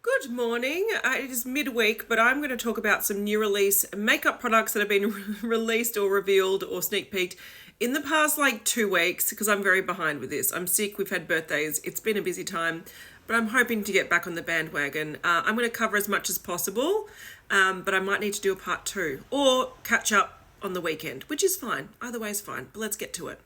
Good morning. It is midweek, but I'm going to talk about some new release makeup products that have been released or revealed or sneak peeked in the past 2 weeks because I'm very behind with this. I'm sick, we've had birthdays, it's been a busy time, but I'm hoping to get back on the bandwagon. I'm going to cover as much as possible, but I might need to do a part two or catch up on the weekend, which is fine. Either way is fine, but let's get to it.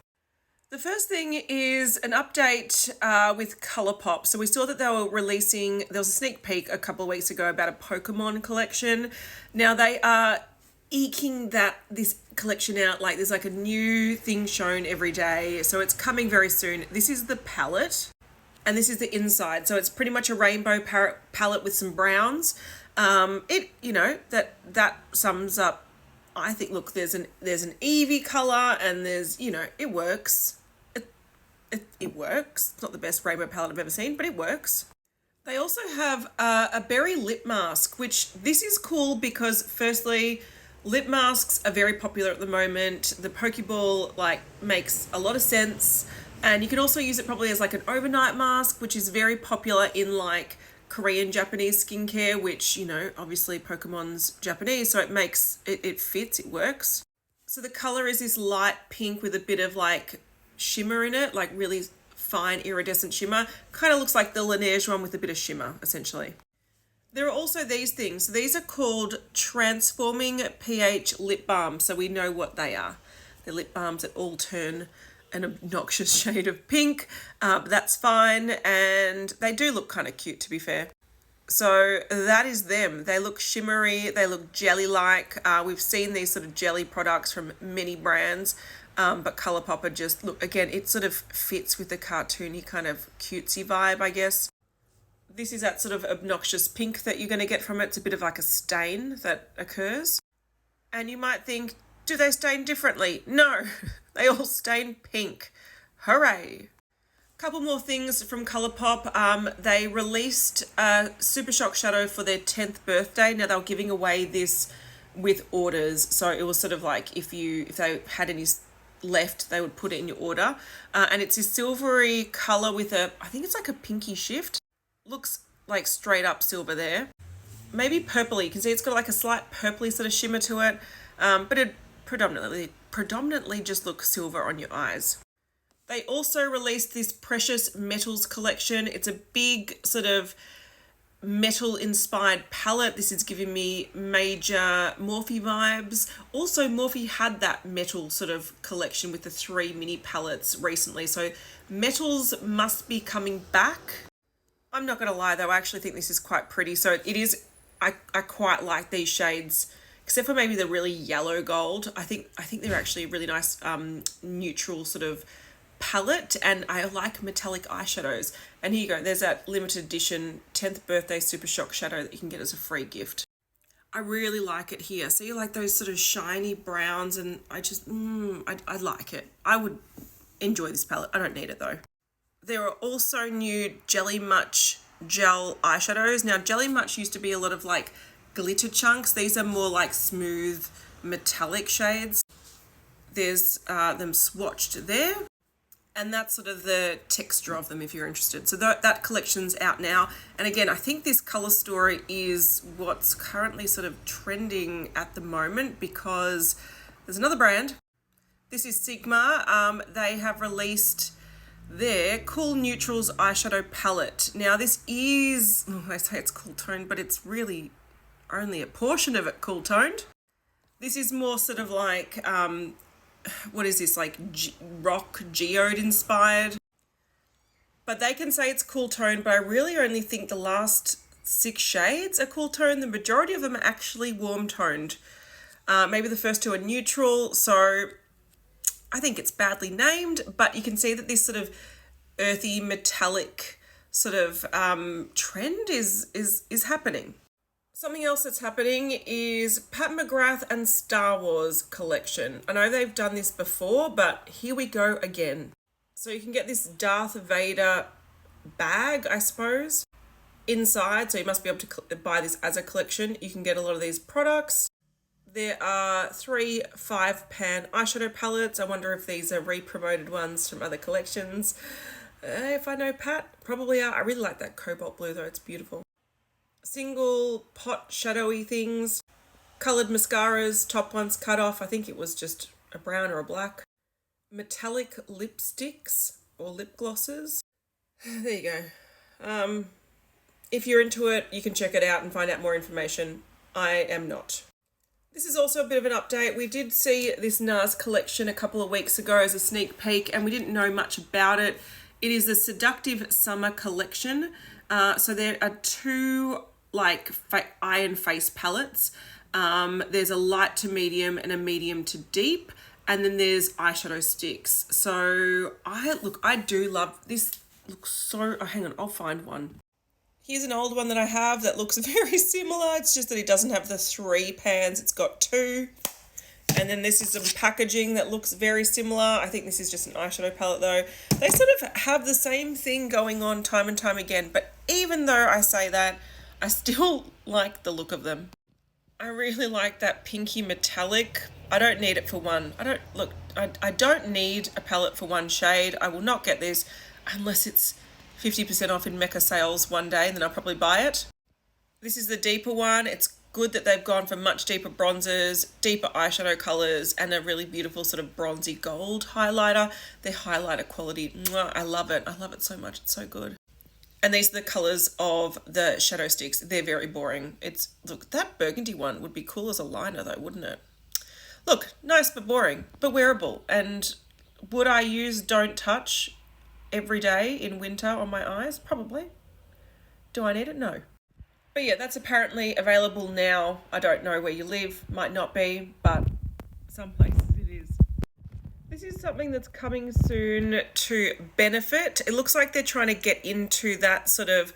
The first thing is an update with Colourpop. So we saw that they were releasing, there was a sneak peek a couple of weeks ago about a Pokemon collection. Now they are eking this collection out, like there's a new thing shown every day. So it's coming very soon. This is the palette and this is the inside. So it's pretty much a rainbow palette with some browns. That sums up. I think, look, there's an Eevee colour and there's, it works. It works. It's not the best rainbow palette I've ever seen, but it works. They also have a berry lip mask, which this is cool because firstly, lip masks are very popular at the moment. The Pokeball makes a lot of sense. And you can also use it probably as an overnight mask, which is very popular in Korean Japanese skincare, which, obviously Pokemon's Japanese, so it fits, it works. So the color is this light pink with a bit of shimmer in it, really fine iridescent shimmer. Kind of looks like the Laneige one with a bit of shimmer, essentially. There are also these things. So these are called Transforming pH Lip Balm, so we know what they are. They're lip balms that all turn an obnoxious shade of pink, but that's fine, and they do look kind of cute, to be fair. So that is them. They look shimmery, they look jelly-like. We've seen these sort of jelly products from many brands, but Colourpop are just, look, again, it sort of fits with the cartoony kind of cutesy vibe, I guess. This is that sort of obnoxious pink that you're going to get from it. It's a bit of a stain that occurs. And you might think, do they stain differently? No, they all stain pink. Hooray. Couple more things from Colourpop. They released a Super Shock Shadow for their 10th birthday. Now they were giving away this with orders. So it was sort of if they had any left, they would put it in your order. And it's this silvery color with I think it's a pinky shift. Looks like straight up silver there. Maybe purpley. You can see it's got a slight purpley sort of shimmer to it. But it predominantly just looks silver on your eyes. They also released this Precious Metals collection. It's a big sort of metal inspired palette. This is giving me major Morphe vibes. Also, Morphe had that metal sort of collection with the 3 mini palettes recently. So metals must be coming back. I'm not going to lie though, I actually think this is quite pretty. So it is, I quite like these shades. Except for maybe the really yellow gold. I think they're actually a really nice neutral sort of palette, and I like metallic eyeshadows. And here you go, there's that limited edition 10th birthday Super Shock Shadow that you can get as a free gift. I really like it here. So you like those sort of shiny browns, and I like it. I would enjoy this palette. I don't need it though. There are also new Jelly Much gel eyeshadows. Now Jelly Much used to be a lot of glitter chunks. These are more smooth metallic shades. There's them swatched there, and that's sort of the texture of them if you're interested. So that collection's out now, and again, I think this color story is what's currently sort of trending at the moment because there's another brand. This is Sigma. They have released their Cool Neutrals eyeshadow palette. Now this is, they say it's cool toned, but it's really only a portion of it cool toned. This is more sort of what is this, rock geode inspired. But they can say it's cool toned, but I really only think the last 6 shades are cool toned. The majority of them are actually warm toned. Maybe the first 2 are neutral, so I think it's badly named, but you can see that this sort of earthy metallic sort of trend is happening. Something else that's happening is Pat McGrath and Star Wars collection. I know they've done this before, but here we go again. So you can get this Darth Vader bag, I suppose, inside. So you must be able to buy this as a collection. You can get a lot of these products. There are 3 5-pan eyeshadow palettes. I wonder if these are re-promoted ones from other collections. If I know Pat, probably are. I really like that cobalt blue though, it's beautiful. single pot shadowy things, coloured mascaras, top ones cut off. I think it was just a brown or a black. Metallic lipsticks or lip glosses. There you go. If you're into it, you can check it out and find out more information. I am not. This is also a bit of an update. We did see this NARS collection a couple of weeks ago as a sneak peek, and we didn't know much about it. It is the Seductive Summer Collection. So there are two like iron face palettes. There's a light to medium and a medium to deep, and then there's eyeshadow sticks. So I do love this. Looks so. Oh, hang on, I'll find one. Here's an old one that I have that looks very similar. It's just that it doesn't have the 3 pans. It's got 2. And then this is some packaging that looks very similar. I think this is just an eyeshadow palette though. They sort of have the same thing going on time and time again. But even though I say that, I still like the look of them. I really like that pinky metallic. I don't need it for one. I don't need a palette for one shade. I will not get this unless it's 50% off in Mecca sales one day, and then I'll probably buy it. This is the deeper one. It's good that they've gone for much deeper bronzers, deeper eyeshadow colours, and a really beautiful sort of bronzy gold highlighter. Their highlighter quality, I love it. I love it so much. It's so good. And these are the colours of the shadow sticks. They're very boring. Look, that burgundy one would be cool as a liner though, wouldn't it? Look, nice but boring, but wearable. And would I use Don't Touch every day in winter on my eyes? Probably. Do I need it? No. But yeah, that's apparently available now. I don't know where you live, might not be, but some places it is. This is something that's coming soon to Benefit. It looks like they're trying to get into that sort of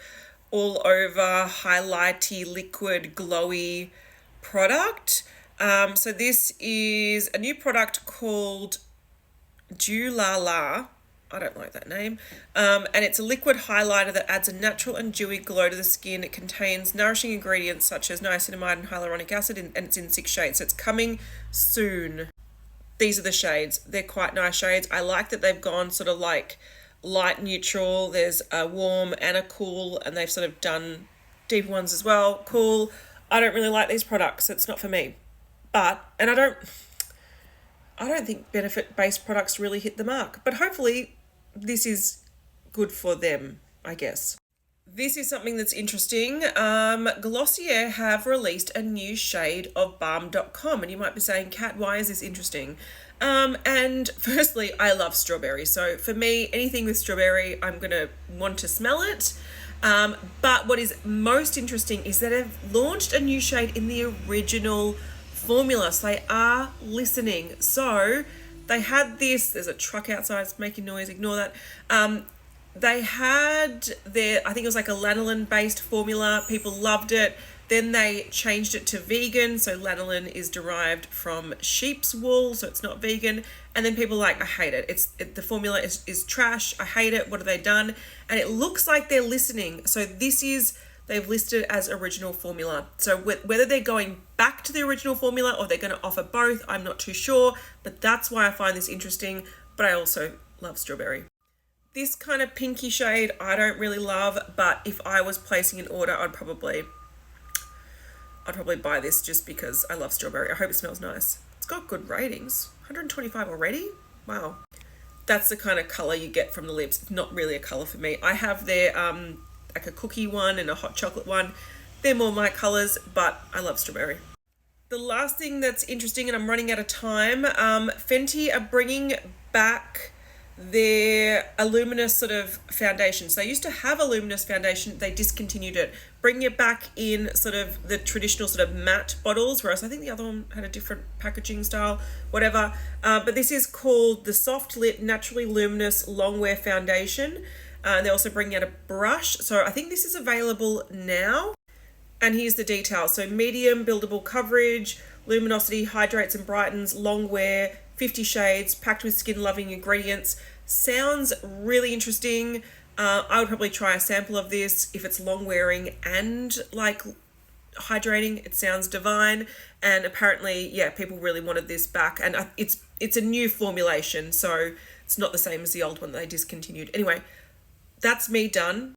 all over highlighty, liquid, glowy product. So this is a new product called Dew La La. I don't like that name. And it's a liquid highlighter that adds a natural and dewy glow to the skin. It contains nourishing ingredients such as niacinamide and hyaluronic acid, and it's in 6 shades. So it's coming soon. These are the shades. They're quite nice shades. I like that they've gone sort of like light neutral. There's a warm and a cool, and they've sort of done deeper ones as well. Cool. I don't really like these products. It's not for me. I don't think Benefit-based products really hit the mark. But hopefully this is good for them, I guess. This is something that's interesting. Glossier have released a new shade of Balm Dotcom. And you might be saying, Kat, why is this interesting? And firstly, I love strawberry. So for me, anything with strawberry, I'm going to want to smell it. But what is most interesting is that they've launched a new shade in the original formula. So they are listening. So they had this, there's a truck outside, it's making noise, ignore that. They had I think it was like a lanolin based formula. People loved it. Then they changed it to vegan. So lanolin is derived from sheep's wool, so it's not vegan. And then people I hate it. The formula is trash. I hate it. What have they done? And it looks like they're listening. So they've listed as original formula. So whether they're going back to the original formula or they're going to offer both, I'm not too sure. But that's why I find this interesting. But I also love strawberry. This kind of pinky shade I don't really love, but if I was placing an order, I'd probably buy this just because I love strawberry. I hope it smells nice. It's got good ratings. 125 already? Wow. That's the kind of colour you get from the lips. It's not really a colour for me. I have their like a cookie one and a hot chocolate one. They're more my colours, but I love strawberry. The last thing that's interesting, and I'm running out of time, Fenty are bringing back their Luminous sort of foundation. So they used to have a Luminous foundation, they discontinued it, bringing it back in sort of the traditional sort of matte bottles, whereas I think the other one had a different packaging style, whatever. But this is called the Soft Lit Naturally Luminous Longwear Foundation. They're also bringing out a brush. So I think this is available now. And here's the details. So medium buildable coverage, luminosity, hydrates and brightens, long wear, 50 shades, packed with skin-loving ingredients. Sounds really interesting. I would probably try a sample of this if it's long-wearing and hydrating. It sounds divine. And apparently, yeah, people really wanted this back. And it's a new formulation, so it's not the same as the old one that they discontinued. Anyway, that's me done.